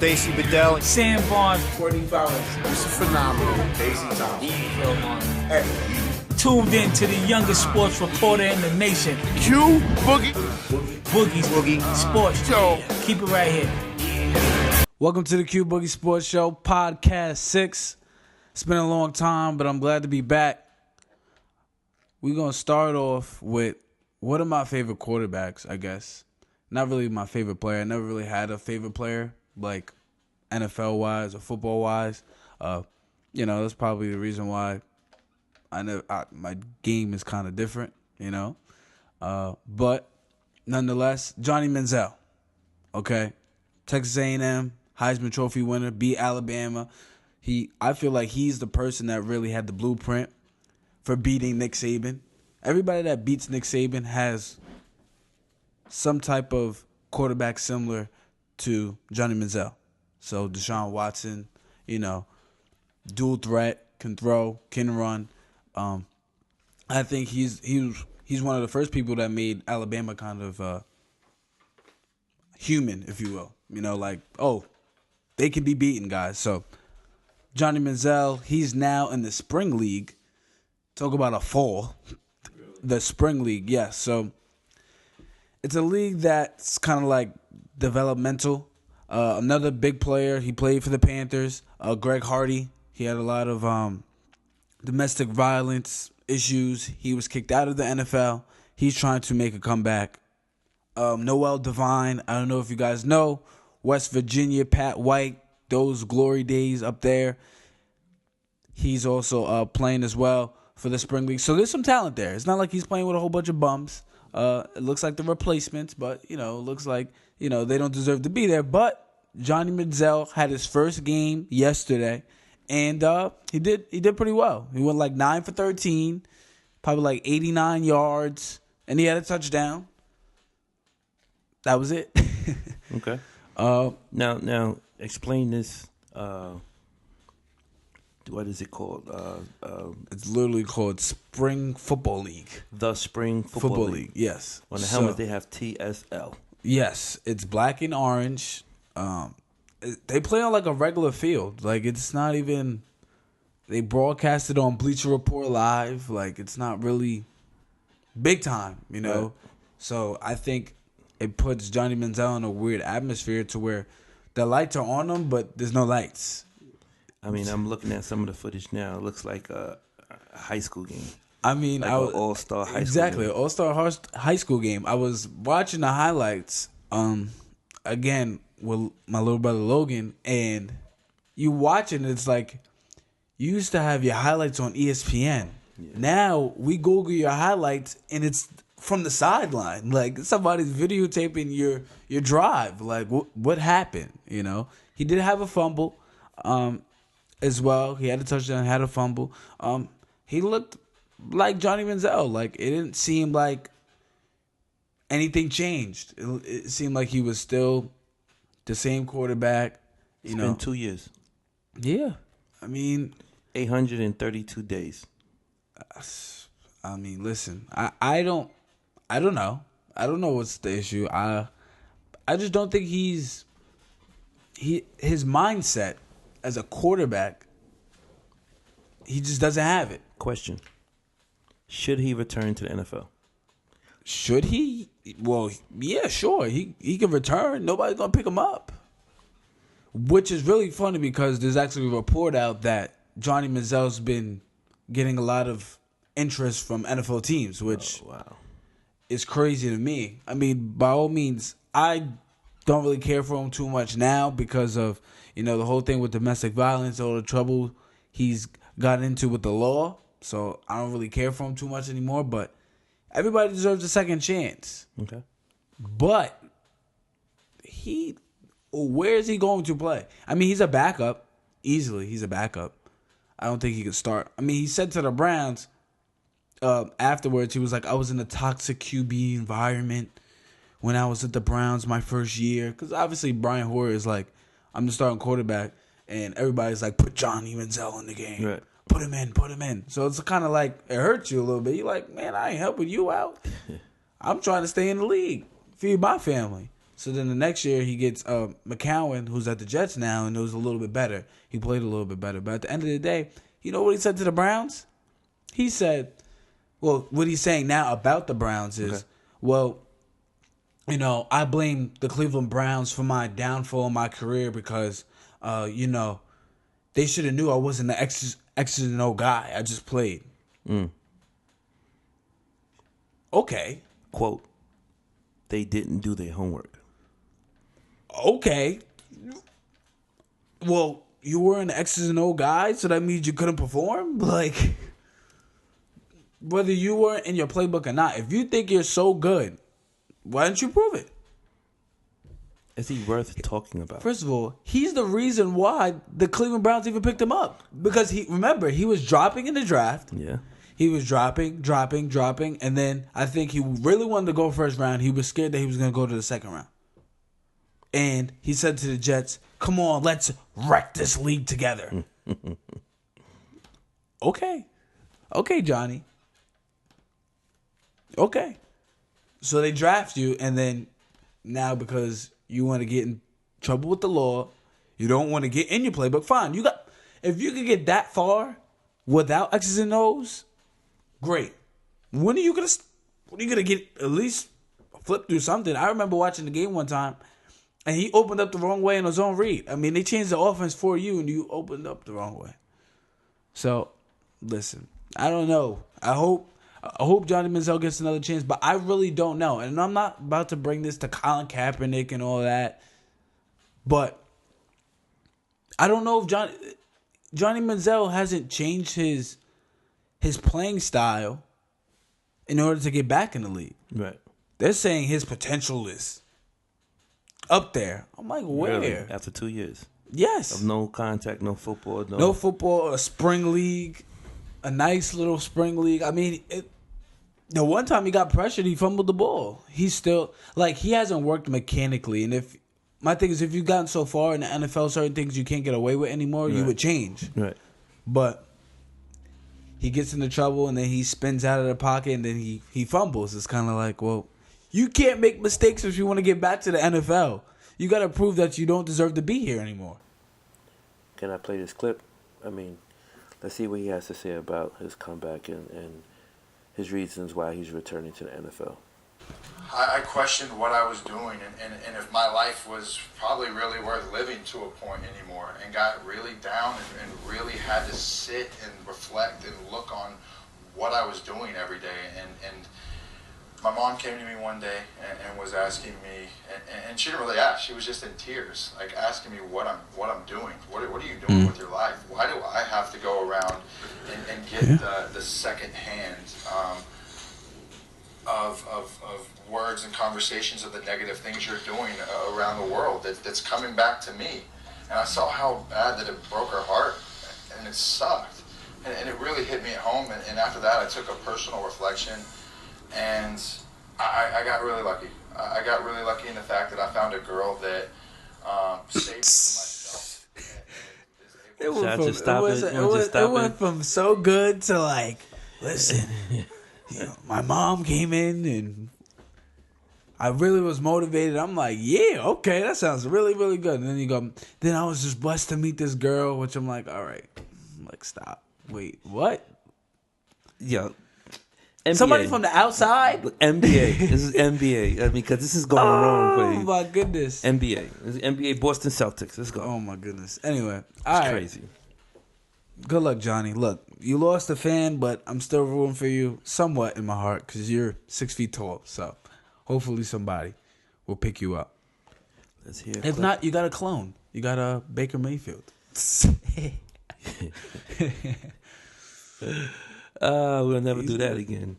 Stacey Bedell, Sam Barnes, Courtney Fowler. This is phenomenal. Daisy Thomas. Hey. Tuned in to the youngest sports reporter in the nation. QBoogie. Boogie Sports Show. Keep it right here. Welcome to the QBoogie Sports Show, podcast 6. It's been a long time, but I'm glad to be back. We're going to start off with one of my favorite quarterbacks, I guess. Not really my favorite player. I never really had a favorite player, like NFL-wise or football-wise. That's probably the reason why my game is kind of different, But nonetheless, Johnny Manziel, okay? Texas A&M, Heisman Trophy winner, beat Alabama. I feel like he's the person that really had the blueprint for beating Nick Saban. Everybody that beats Nick Saban has some type of quarterback similar to Johnny Manziel. So Deshaun Watson, dual threat, can throw, can run. I think he's one of the first people that made Alabama kind of human, if you will. They can be beaten, guys. So Johnny Manziel, he's now in the spring league. Talk about a fall. The spring league, yes. So it's a league that's kind of like developmental. Another big player, he played for the Panthers, Greg Hardy. He had a lot of domestic violence issues. He was kicked out of the NFL. He's trying to make a comeback. Noel Devine, I don't know if you guys know, West Virginia, Pat White, those glory days up there. He's also playing as well for the spring league. So there's some talent there. It's not like he's playing with a whole bunch of bums. It looks like the replacements, but, it looks like, they don't deserve to be there. But Johnny Manziel had his first game yesterday, and he did pretty well. He went like 9 for 13, probably like 89 yards, and he had a touchdown. That was it. Okay. Now, explain this. What is it called? It's literally called Spring Football League. The Spring Football League. Yes. On the helmet, they have TSL. Yes, it's black and orange. They play on like a regular field. Like, it's not even... They broadcast it on Bleacher Report Live. Like, it's not really big time, Right. So I think it puts Johnny Manziel in a weird atmosphere to where the lights are on him, but there's no lights. I mean, I'm looking at some of the footage now. It looks like a high school game. I mean, like an all-star high school exactly game. An all-star high school game. I was watching the highlights again with my little brother Logan, and you watching it's like you used to have your highlights on ESPN. Yeah. Now we Google your highlights and it's from the sideline. Like somebody's videotaping your drive. Like what happened? He did have a fumble. As well, he had a touchdown, had a fumble. He looked like Johnny Manziel. Like it didn't seem like anything changed. It seemed like he was still the same quarterback. It's been 2 years. Yeah, I mean, 832 days. I mean, listen, I don't know. I don't know what's the issue. I just don't think his mindset as a quarterback, he just doesn't have it. Question. Should he return to the NFL? Should he? Well, yeah, sure. He can return. Nobody's going to pick him up. Which is really funny because there's actually a report out that Johnny Manziel's been getting a lot of interest from NFL teams, which is crazy to me. I mean, by all means, I don't really care for him too much now because of, the whole thing with domestic violence, all the trouble he's got into with the law. So I don't really care for him too much anymore, but everybody deserves a second chance. Okay. But where is he going to play? I mean, he's a backup. Easily, he's a backup. I don't think he could start. I mean, he said to the Browns afterwards, he was like, I was in a toxic QB environment when I was at the Browns my first year. Because obviously Brian Hoyer is like, I'm the starting quarterback, and everybody's like, put Johnny Manziel in the game. Right. Put him in. So it's kind of like, it hurts you a little bit. You're like, man, I ain't helping you out. I'm trying to stay in the league, feed my family. So then the next year he gets McCowan, who's at the Jets now, and it was a little bit better. He played a little bit better. But at the end of the day, you know what he said to the Browns? He said, well, what he's saying now about the Browns is, well, you know, I blame the Cleveland Browns for my downfall in my career because, you know, they should have knew I wasn't the X's and O guy. I just played. Okay. Quote, they didn't do their homework. Okay. Well, you were an X's and O guy, so that means you couldn't perform? Like, whether you were in your playbook or not, if you think you're so good, why don't you prove it? Is he worth talking about? First of all, he's the reason why the Cleveland Browns even picked him up. Because he was dropping in the draft. Yeah. He was dropping, and then I think he really wanted to go first round. He was scared that he was going to go to the second round. And he said to the Jets, come on, let's wreck this league together. Okay, Johnny. Okay. So they draft you, and then now because you want to get in trouble with the law, you don't want to get in your playbook, fine. If you can get that far without X's and O's, great. When are you gonna get at least flip through something? I remember watching the game one time, and he opened up the wrong way in his own read. I mean, they changed the offense for you, and you opened up the wrong way. So, listen, I don't know. I hope Johnny Manziel gets another chance, but I really don't know. And I'm not about to bring this to Colin Kaepernick and all that, but I don't know if Johnny Manziel hasn't changed his playing style in order to get back in the league. Right. They're saying his potential is up there. I'm like, where? Really? After 2 years? Yes. Of no contact, no football. No football, a spring league, a nice little spring league. I mean, the one time he got pressured, he fumbled the ball. He's still, like, he hasn't worked mechanically. And my thing is, if you've gotten so far in the NFL, certain things you can't get away with anymore, you would change. Right. But he gets into trouble, and then he spins out of the pocket, and then he fumbles. It's kind of like, well, you can't make mistakes if you want to get back to the NFL. You got to prove that you don't deserve to be here anymore. Can I play this clip? I mean, let's see what he has to say about his comeback and his reasons why he's returning to the NFL. I questioned what I was doing and if my life was probably really worth living to a point anymore, and got really down and really had to sit and reflect and look on what I was doing every day. And my mom came to me one day and was asking me, and she didn't really ask, she was just in tears, like asking me what I'm doing. What are you doing with your life? Why do I have to go around and get the second hand of words and conversations of the negative things you're doing around the world that's coming back to me? And I saw how bad that it broke her heart, and it sucked. And it really hit me at home. And after that, I took a personal reflection, and I got really lucky. I got really lucky in the fact that I found a girl that saved me from myself. It went from so good to like, listen, my mom came in and I really was motivated. I'm like, yeah, okay, that sounds really, really good. And then you go, then I was just blessed to meet this girl, which I'm like, all right. I'm like, stop. Wait, what? Yo. NBA. Somebody from the outside? NBA. This is NBA. I mean, because this is going wrong for you. Oh, my goodness. NBA. This is NBA Boston Celtics. Let's go. Oh, my goodness. Anyway. It's crazy. Good luck, Johnny. Look, you lost a fan, but I'm still rooting for you somewhat in my heart because you're 6 feet tall. So hopefully somebody will pick you up. Let's hear it. If not, you got a clone. You got a Baker Mayfield. We'll never do that again.